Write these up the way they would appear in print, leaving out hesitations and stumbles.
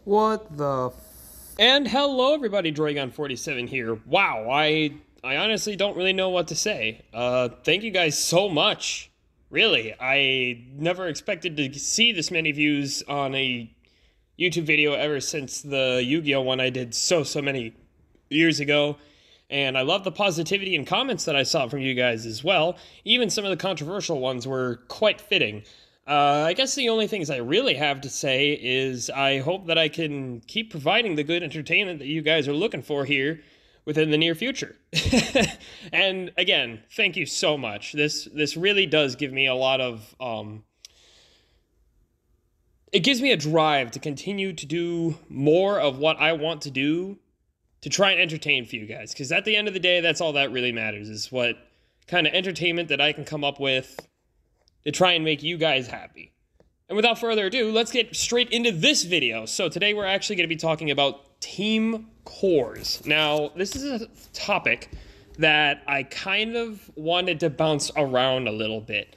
What the And hello everybody, Dragon47 here. Wow, I honestly don't really know what to say. Thank you guys so much. Really, I never expected to see this many views on a YouTube video ever since the Yu-Gi-Oh one I did so many years ago. And I love the positivity and comments that I saw from you guys as well. Even some of the controversial ones were quite fitting. I guess the only things I really have to say is I hope that I can keep providing the good entertainment that you guys are looking for here within the near future. And again, thank you so much. This really does give me a lot of it gives me a drive to continue to do more of what I want to do to try and entertain for you guys, because at the end of the day, that's all that really matters, is what kind of entertainment that I can come up with to try and make you guys happy. And without further ado, let's get straight into this video. So today we're actually going to be talking about team cores. Now, this is a topic that I kind of wanted to bounce around a little bit.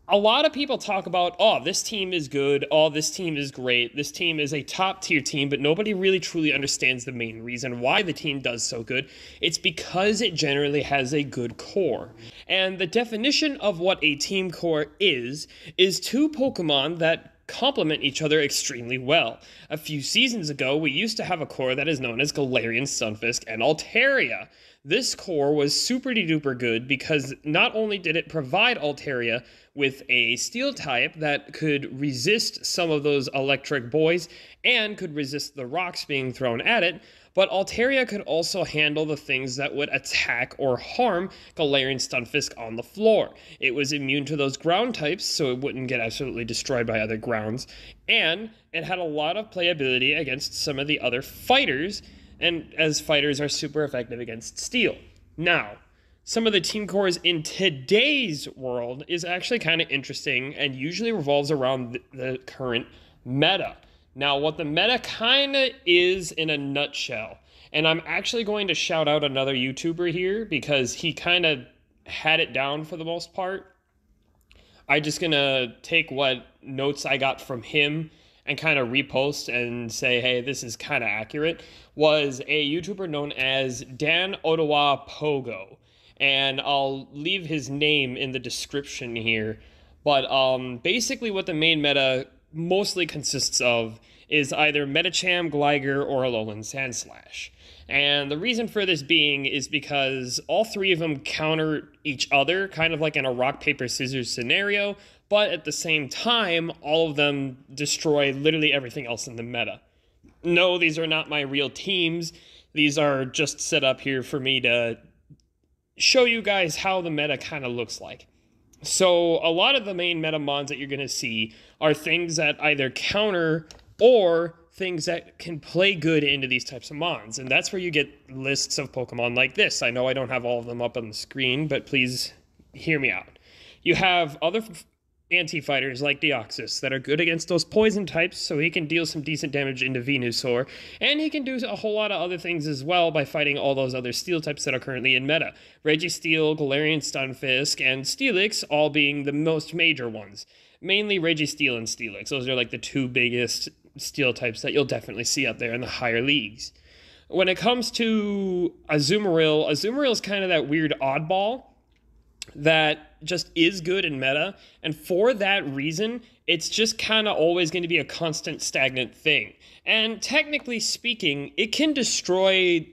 A lot of people talk about, oh, this team is good, oh, this team is great, this team is a top tier team, but nobody really truly understands the main reason why the team does so good. It's because it generally has a good core. And the definition of what a team core is two Pokemon that complement each other extremely well. A few seasons ago, we used to have a core that is known as Galarian, Stunfisk, and Altaria. This core was super duper good because not only did it provide Altaria with a steel type that could resist some of those electric boys and could resist the rocks being thrown at it, but Altaria could also handle the things that would attack or harm Galarian Stunfisk on the floor. It was immune to those ground types, so it wouldn't get absolutely destroyed by other grounds, and it had a lot of playability against some of the other fighters, and as fighters are super effective against steel. Now, some of the team cores in today's world is actually kind of interesting and usually revolves around the current meta. Now, what the meta kind of is in a nutshell, and I'm actually going to shout out another YouTuber here because he kind of had it down for the most part. I'm just going to take what notes I got from him and kind of repost and say, hey, this is kind of accurate, was a YouTuber known as Dan Ottawa Pogo. And I'll leave his name in the description here. But basically what the main meta mostly consists of is either Medicham, Gligar, or Alolan Sandslash. And the reason for this being is because all three of them counter each other, kind of like in a rock, paper, scissors scenario, but at the same time, all of them destroy literally everything else in the meta. No, these are not my real teams. These are just set up here for me to show you guys how the meta kind of looks like. So a lot of the main meta mons that you're going to see are things that either counter or things that can play good into these types of mons. And that's where you get lists of Pokemon like this. I know I don't have all of them up on the screen, but please hear me out. You have other anti-fighters like Deoxys that are good against those poison types, so he can deal some decent damage into Venusaur, and he can do a whole lot of other things as well by fighting all those other steel types that are currently in meta. Registeel, Galarian Stunfisk, and Steelix all being the most major ones. Mainly Registeel and Steelix. Those are like the two biggest steel types that you'll definitely see out there in the higher leagues. When it comes to Azumarill, Azumarill is kind of that weird oddball that just is good in meta, and for that reason, it's just kind of always going to be a constant stagnant thing. And technically speaking, it can destroy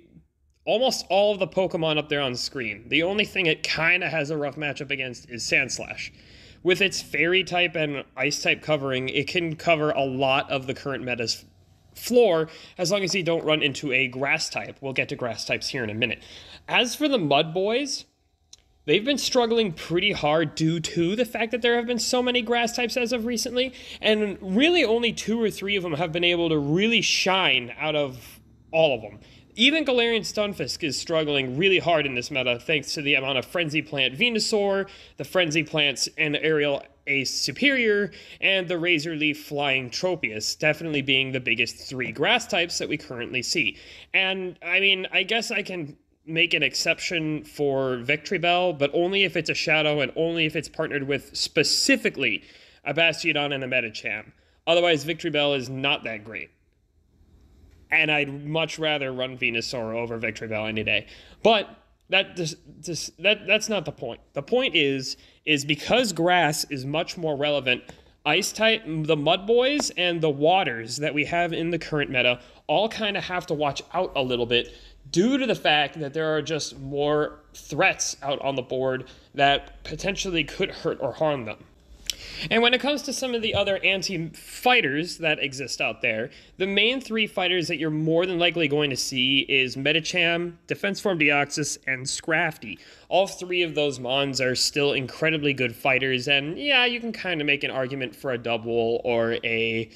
almost all of the Pokemon up there on screen. The only thing it kind of has a rough matchup against is Sandslash. With its fairy type and ice type covering, it can cover a lot of the current meta's floor, as long as you don't run into a grass type. We'll get to grass types here in a minute. As for the Mud Boys, they've been struggling pretty hard due to the fact that there have been so many grass types as of recently, and really only 2 or 3 of them have been able to really shine out of all of them. Even Galarian Stunfisk is struggling really hard in this meta thanks to the amount of Frenzy Plant Venusaur, the Frenzy Plants and Aerial Ace Superior, and the Razor Leaf Flying Tropius, definitely being the biggest 3 grass types that we currently see. And, I mean, I guess I can make an exception for Victory Bell, but only if it's a Shadow and only if it's partnered with specifically a Bastiodon and a Medicham. Otherwise, Victory Bell is not that great. and I'd much rather run Venusaur over Victory Bell any day. But that's not the point. The point is because grass is much more relevant, ice type, the mud boys and the waters that we have in the current meta all kind of have to watch out a little bit due to the fact that there are just more threats out on the board that potentially could hurt or harm them. And when it comes to some of the other anti-fighters that exist out there, the main three fighters that you're more than likely going to see is Medicham, Defense Form Deoxys, and Scrafty. All three of those mons are still incredibly good fighters, and yeah, you can kind of make an argument for a Double or a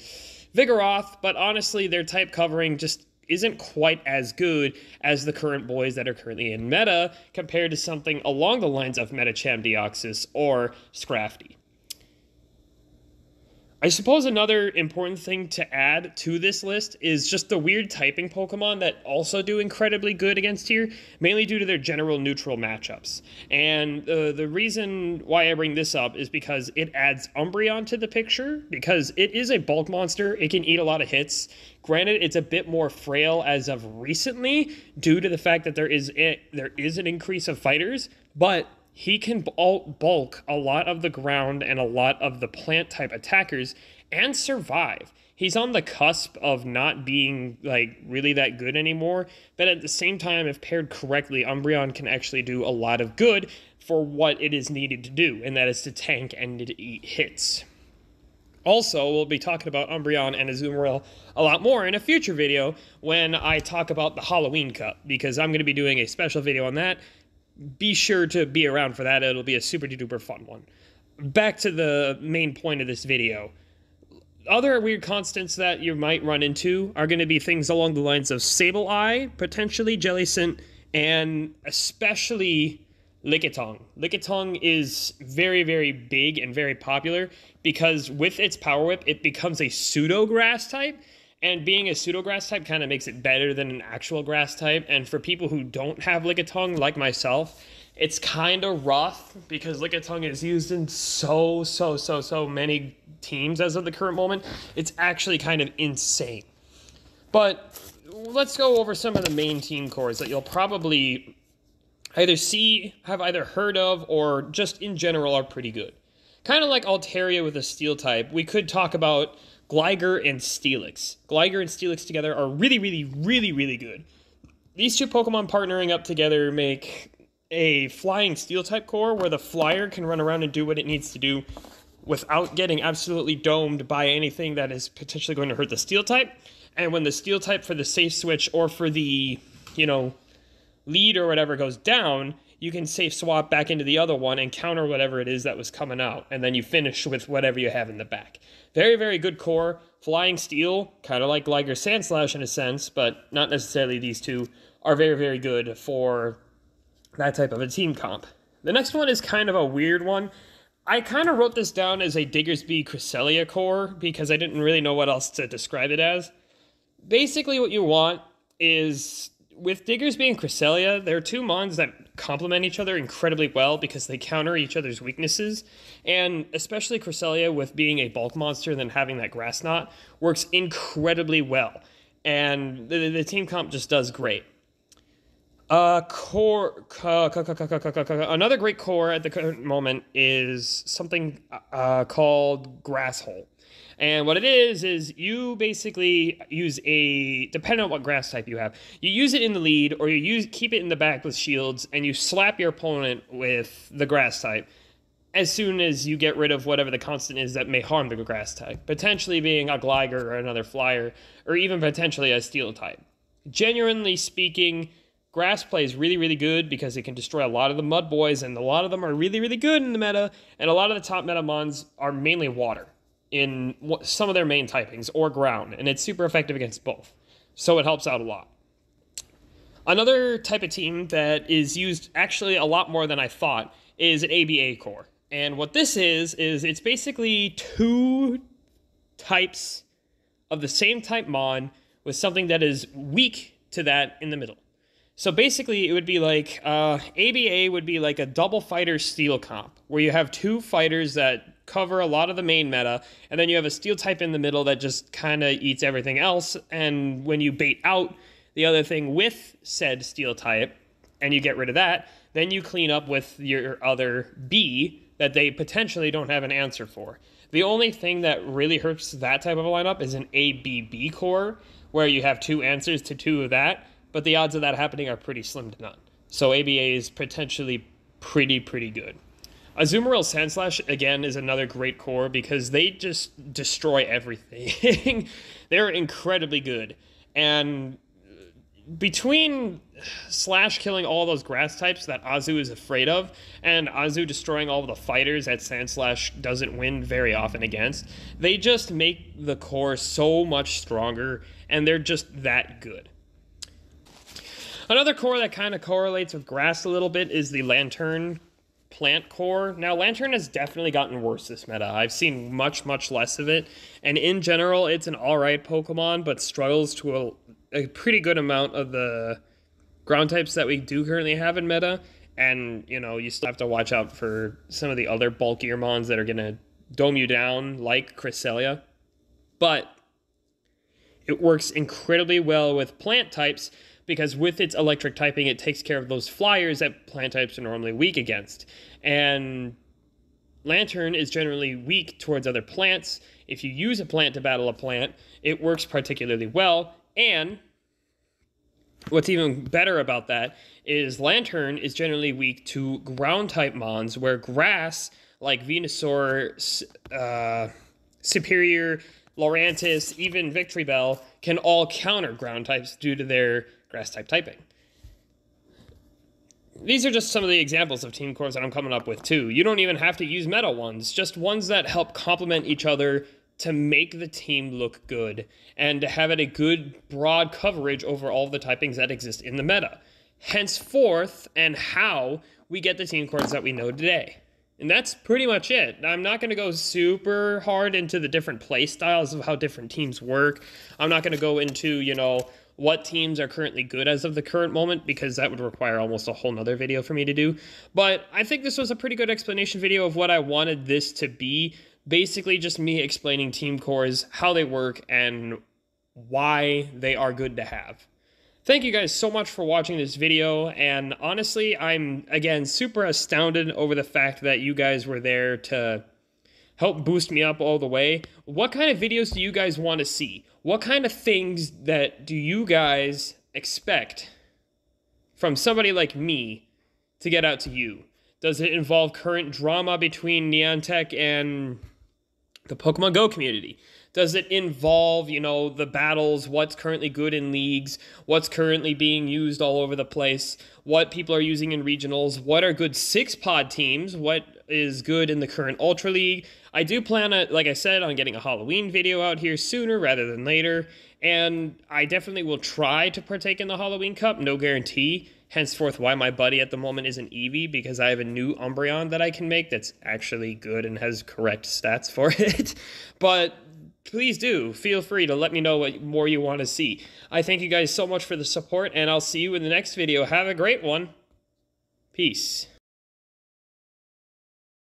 Vigoroth, but honestly, their type covering just isn't quite as good as the current boys that are currently in meta compared to something along the lines of Medicham, Deoxys, or Scrafty. I suppose another important thing to add to this list is just the weird typing Pokemon that also do incredibly good against here, mainly due to their general neutral matchups. And the reason why I bring this up is because it adds Umbreon to the picture, because it is a bulk monster, it can eat a lot of hits. Granted, it's a bit more frail as of recently due to the fact that there is an increase of fighters, but he can bulk a lot of the ground and a lot of the plant-type attackers and survive. He's on the cusp of not being, like, really that good anymore, but at the same time, if paired correctly, Umbreon can actually do a lot of good for what it is needed to do, and that is to tank and to eat hits. Also, we'll be talking about Umbreon and Azumarill a lot more in a future video when I talk about the Halloween Cup, because I'm going to be doing a special video on that. Be sure to be around for that. It'll be a super duper fun one. Back to the main point of this video. Other weird constants that you might run into are going to be things along the lines of Sableye, potentially Jellicent, and especially Lickitung. Lickitung is very, very big and very popular because with its Power Whip, it becomes a pseudo-grass type. And being a pseudo-grass type kind of makes it better than an actual grass type. And for people who don't have Lickitung, like myself, it's kind of rough because Lickitung is used in so many teams as of the current moment. It's actually kind of insane. But let's go over some of the main team cores that you'll probably have either heard of, or just in general are pretty good. Kind of like Altaria with a steel type, we could talk about Gligar and Steelix. Gligar and Steelix together are really good. These two Pokemon partnering up together make a flying steel type core where the flyer can run around and do what it needs to do without getting absolutely domed by anything that is potentially going to hurt the steel type. And when the steel type for the safe switch or for the, lead or whatever goes down, you can safe swap back into the other one and counter whatever it is that was coming out. And then you finish with whatever you have in the back. Very, very good core. Flying Steel, kind of like Gligar Sandslash in a sense, but not necessarily. These two are very, very good for that type of a team comp. The next one is kind of a weird one. I kind of wrote this down as a Diggersby Cresselia core because I didn't really know what else to describe it as. Basically what you want is, with Diggersby and Cresselia, there are two mons that complement each other incredibly well because they counter each other's weaknesses, and especially Cresselia with being a bulk monster and then having that grass knot works incredibly well, and the team comp just does great. Another great core at the current moment is something called Grass Hole. And what it is you basically use depending on what grass type you have, you use it in the lead or keep it in the back with shields, and you slap your opponent with the grass type as soon as you get rid of whatever the constant is that may harm the grass type, potentially being a Gligar or another flyer, or even potentially a steel type. Genuinely speaking, grass plays really good because it can destroy a lot of the mud boys, and a lot of them are really good in the meta, and a lot of the top meta mons are mainly water in some of their main typings, or ground, and it's super effective against both, so it helps out a lot. Another type of team that is used actually a lot more than I thought is an ABA core, and what this is it's basically two types of the same type mon with something that is weak to that in the middle. So basically, it would be like ABA would be like a double fighter steel comp, where you have two fighters that cover a lot of the main meta, and then you have a steel type in the middle that just kind of eats everything else. And when you bait out the other thing with said steel type, and you get rid of that, then you clean up with your other B that they potentially don't have an answer for. The only thing that really hurts that type of a lineup is an ABB core, where you have two answers to two of that, but the odds of that happening are pretty slim to none. So ABA is potentially pretty good. Azumarill Sandslash, again, is another great core because they just destroy everything. They're incredibly good. And between Slash killing all those grass types that Azu is afraid of, and Azu destroying all the fighters that Sandslash doesn't win very often against, they just make the core so much stronger, and they're just that good. Another core that kind of correlates with grass a little bit is the Lantern plant core. Now, Lantern has definitely gotten worse this meta. I've seen much less of it, and in general, it's an alright Pokemon, but struggles to a pretty good amount of the ground types that we do currently have in meta, and, you know, you still have to watch out for some of the other bulkier mons that are going to dome you down, like Cresselia. But it works incredibly well with plant types, because with its electric typing, it takes care of those flyers that plant types are normally weak against. And Lantern is generally weak towards other plants. If you use a plant to battle a plant, it works particularly well. And what's even better about that is Lantern is generally weak to ground-type mons, where grass, like Venusaur, Superior, Lurantis, even Victory Bell, can all counter ground types due to their grass-type typing. These are just some of the examples of team cores that I'm coming up with, too. You don't even have to use meta ones, just ones that help complement each other to make the team look good, and to have it a good, broad coverage over all the typings that exist in the meta. Henceforth, and how we get the team cores that we know today. And that's pretty much it. I'm not going to go super hard into the different play styles of how different teams work. I'm not going to go into, you know, what teams are currently good as of the current moment, because that would require almost a whole nother video for me to do. But I think this was a pretty good explanation video of what I wanted this to be. Basically just me explaining team cores, how they work, and why they are good to have. Thank you guys so much for watching this video, and honestly, I'm, again, super astounded over the fact that you guys were there to help boost me up all the way. What kind of videos do you guys want to see? What kind of things that do you guys expect from somebody like me to get out to you? Does it involve current drama between Niantic and the Pokemon Go community? Does it involve, you know, the battles, what's currently good in leagues, what's currently being used all over the place, what people are using in regionals, what are good 6-pod teams, what is good in the current Ultra League? I do plan, like I said, on getting a Halloween video out here sooner rather than later, and I definitely will try to partake in the Halloween Cup, no guarantee. Henceforth, why my buddy at the moment isn't Eevee, because I have a new Umbreon that I can make that's actually good and has correct stats for it. But please do feel free to let me know what more you want to see. I thank you guys so much for the support, and I'll see you in the next video. Have a great one. Peace.